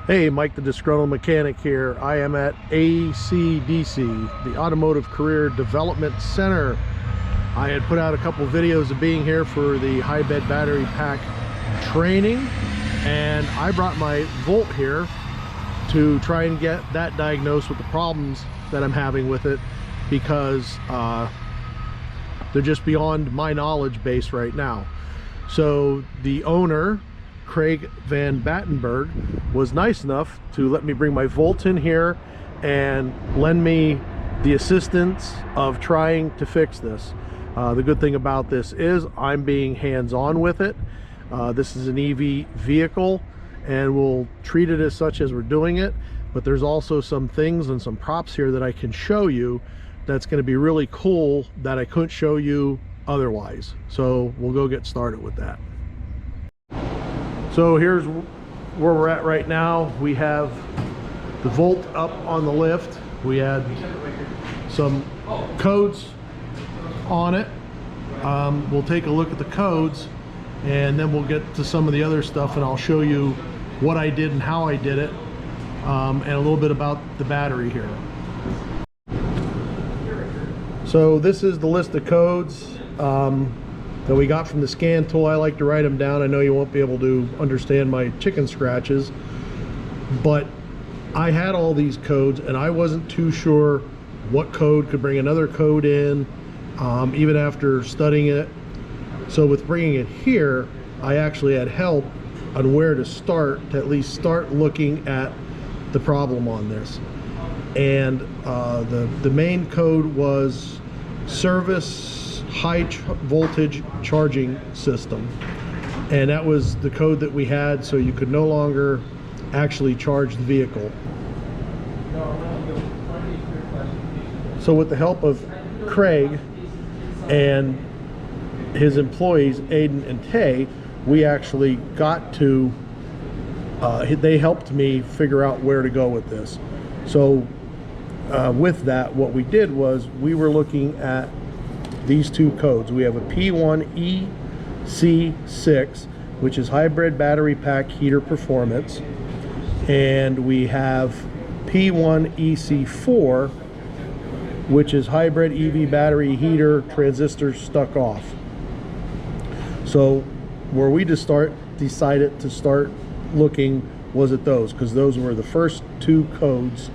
Hey, Mike the Disgruntled Mechanic here. I am at ACDC, the Automotive Career Development Center. I had put out a couple videos of being here for the high bed battery pack training, and I brought my Volt here to try and get that diagnosed with the problems that I'm having with it, because they're just beyond my knowledge base right now. So the owner, Craig Van Battenberg, was nice enough to let me bring my Volt in here and lend me the assistance of trying to fix this. The good thing about this is I'm being hands-on with it. This is an EV vehicle and we'll treat it as such as we're doing it, but there's also some things and some props here that I can show you that's going to be really cool that I couldn't show you otherwise. So we'll go get started with that. So here's where we're at right now. We have the Volt up on the lift. We had some codes on it. We'll take a look at the codes and then we'll get to some of the other stuff, and I'll show you what I did and how I did it, and a little bit about the battery here. So this is the list of codes that we got from the scan tool. I like to write them down. I know you won't be able to understand my chicken scratches, but I had all these codes and I wasn't too sure what code could bring another code in, even after studying it. So with bringing it here, I actually had help on where to start, to at least start looking at the problem on this. And the main code was service high voltage charging system, and that was the code that we had, so you could no longer actually charge the vehicle. So with the help of Craig and his employees Aiden and Tay, we actually got to they helped me figure out where to go with this. So with that, what we did was we were looking at these two codes. We have a P1EC6, which is hybrid battery pack heater performance, and we have P1EC4, which is hybrid EV battery heater transistor stuck off. So where we decided to start looking was at those, because those were the first two codes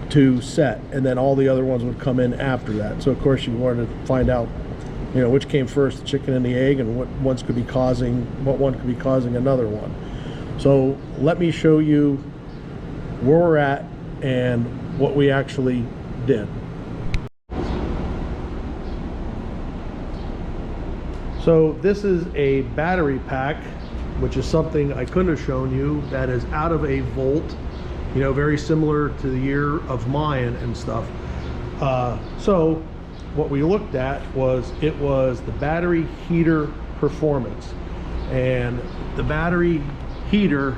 to set, and then all the other ones would come in after that. So of course you wanted to find out, you know, which came first, the chicken and the egg, and what one could be causing another one. So let me show you where we're at and what we actually did. So this is a battery pack, which is something I couldn't have shown you, that is out of a Volt, you know, very similar to the year of mine and stuff. So what we looked at was, it was the battery heater performance, and the battery heater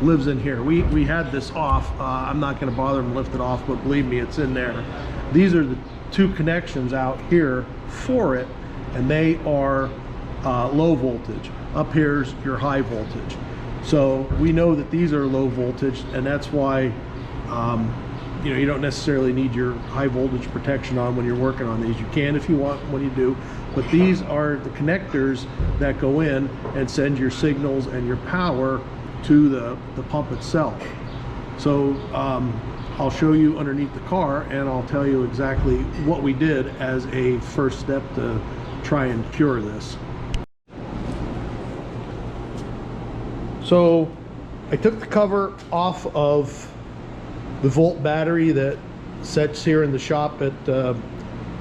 lives in here. We had this off. I'm not going to bother to lift it off, but believe me, it's in there. These are the two connections out here for it, and they are low voltage. Up here's your high voltage. So we know that these are low voltage, and that's why you know, you don't necessarily need your high voltage protection on when you're working on these. You can if you want when you do, but these are the connectors that go in and send your signals and your power to the pump itself. So I'll show you underneath the car, and I'll tell you exactly what we did as a first step to try and cure this. So I took the cover off of the Volt battery that sits here in the shop at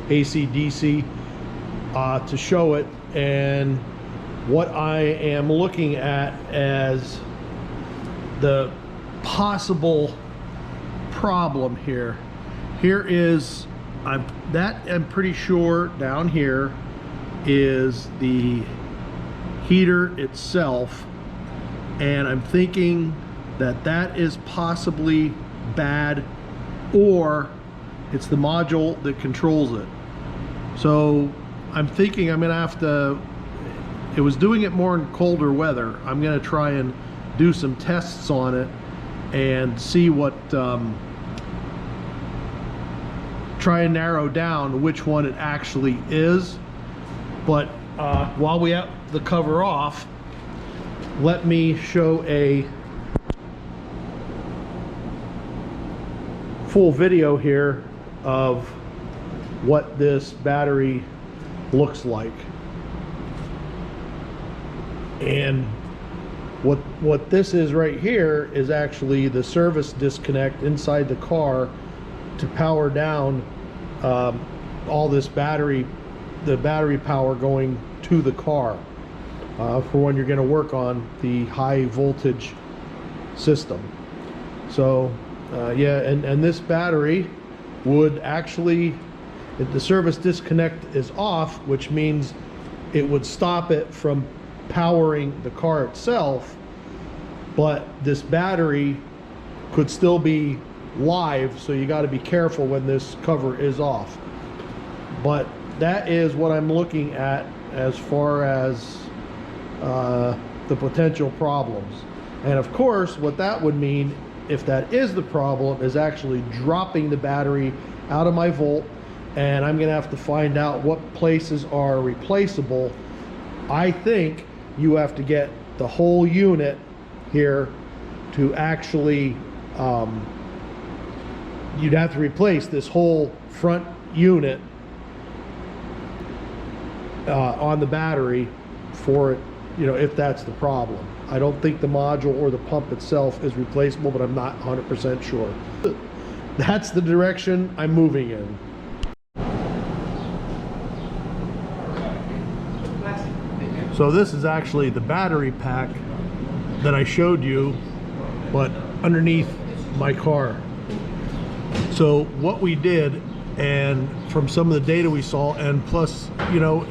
ACDC to show it, and what I am looking at as the possible problem here. Here is, I'm pretty sure down here is the heater itself, and I'm thinking that that is possibly bad, or it's the module that controls it. So I'm thinking I'm gonna have to, it was doing it more in colder weather, I'm gonna try and do some tests on it and see what, try and narrow down which one it actually is. But while we have the cover off, let me show a full video here of what this battery looks like. And what this is right here is actually the service disconnect inside the car to power down all this battery, the battery power going to the car for when you're going to work on the high voltage system. So yeah, and this battery would actually, if the service disconnect is off, which means it would stop it from powering the car itself, but this battery could still be live, so you got to be careful when this cover is off. But that is what I'm looking at as far as the potential problems. And of course, what that would mean, if that is the problem, is actually dropping the battery out of my Volt, and I'm gonna have to find out what places are replaceable. I think you have to get the whole unit here to actually, you'd have to replace this whole front unit on the battery for it, you know, if that's the problem. I don't think the module or the pump itself is replaceable, but I'm not 100% sure. That's the direction I'm moving in. So this is actually the battery pack that I showed you, but underneath my car. So what we did, and from some of the data we saw, and plus, you know,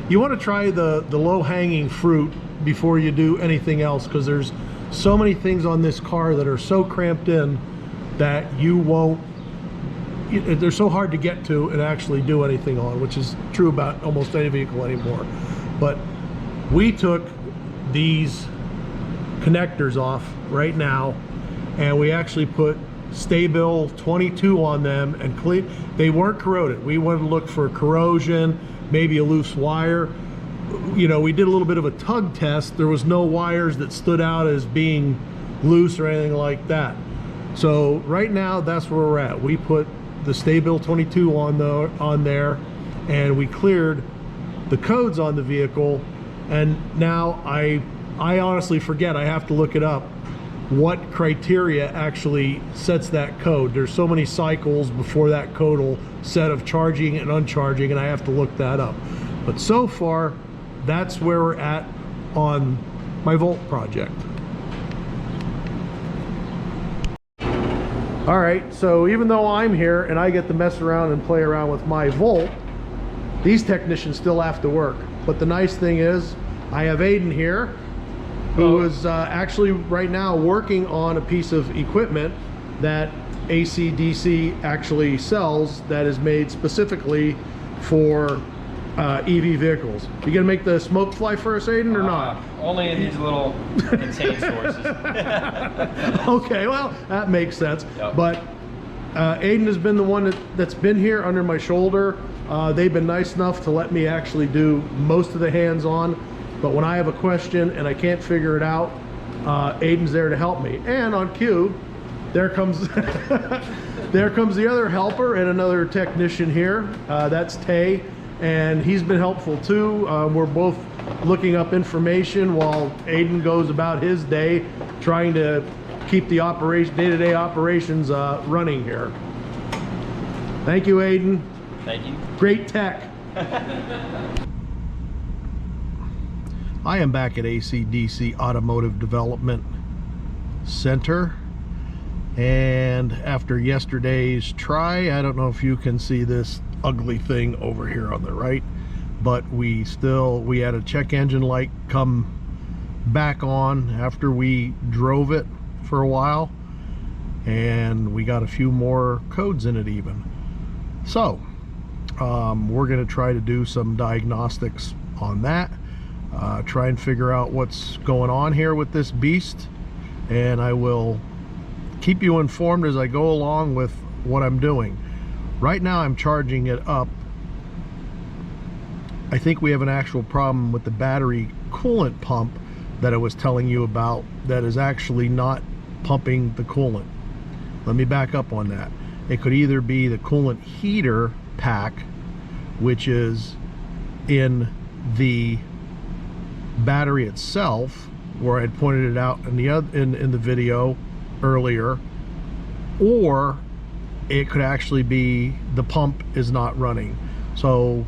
you want to try the low-hanging fruit before you do anything else, because there's so many things on this car that are so cramped in that you won't, they're so hard to get to and actually do anything on, which is true about almost any vehicle anymore. But we took these connectors off right now, and we actually put Sta-Bil 22 on them and clean. They weren't corroded. We wanted to look for corrosion, maybe a loose wire. You know, we did a little bit of a tug test. There was no wires that stood out as being loose or anything like that. So right now, that's where we're at. We put the Sta-Bil 22 on there, and we cleared the codes on the vehicle. And now I honestly forget, I have to look it up, what criteria actually sets that code. There's so many cycles before that code will set of charging and uncharging, and I have to look that up. But so far, that's where we're at on my Volt project. All right, so even though I'm here and I get to mess around and play around with my Volt, these technicians still have to work. But the nice thing is, I have Aiden here, who is actually right now working on a piece of equipment that AC/DC actually sells that is made specifically for EV vehicles. You gonna make the smoke fly for us, Aiden, or not? Only in these little contained sources. Okay, well, that makes sense. Yep. But Aiden has been the one that's been here under my shoulder. They've been nice enough to let me actually do most of the hands-on. But when I have a question and I can't figure it out, Aiden's there to help me. And on cue, there comes there comes the other helper and another technician here. That's Tay, and he's been helpful too. We're both looking up information while Aiden goes about his day, trying to keep the day-to-day operations running here. Thank you, Aiden. Thank you. Great tech. I am back at AC/DC Automotive Development Center, and after yesterday's try, I don't know if you can see this ugly thing over here on the right, but we had a check engine light come back on after we drove it for a while, and we got a few more codes in it even. So we're going to try to do some diagnostics on that. Try and figure out what's going on here with this beast, and I will keep you informed as I go along with what I'm doing. Right now I'm charging it up. I think we have an actual problem with the battery coolant pump that I was telling you about that is actually not pumping the coolant. Let me back up on that. It could either be the coolant heater pack, which is in the battery itself, where I had pointed it out in the video earlier, or it could actually be the pump is not running. So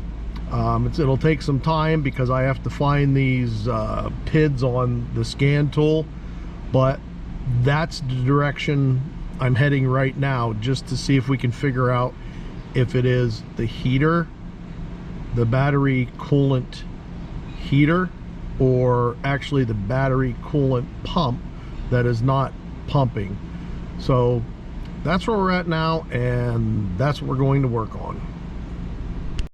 it'll take some time because I have to find these PIDs on the scan tool, but that's the direction I'm heading right now, just to see if we can figure out if it is the heater, the battery coolant heater, or actually the battery coolant pump that is not pumping. So that's where we're at now, and that's what we're going to work on.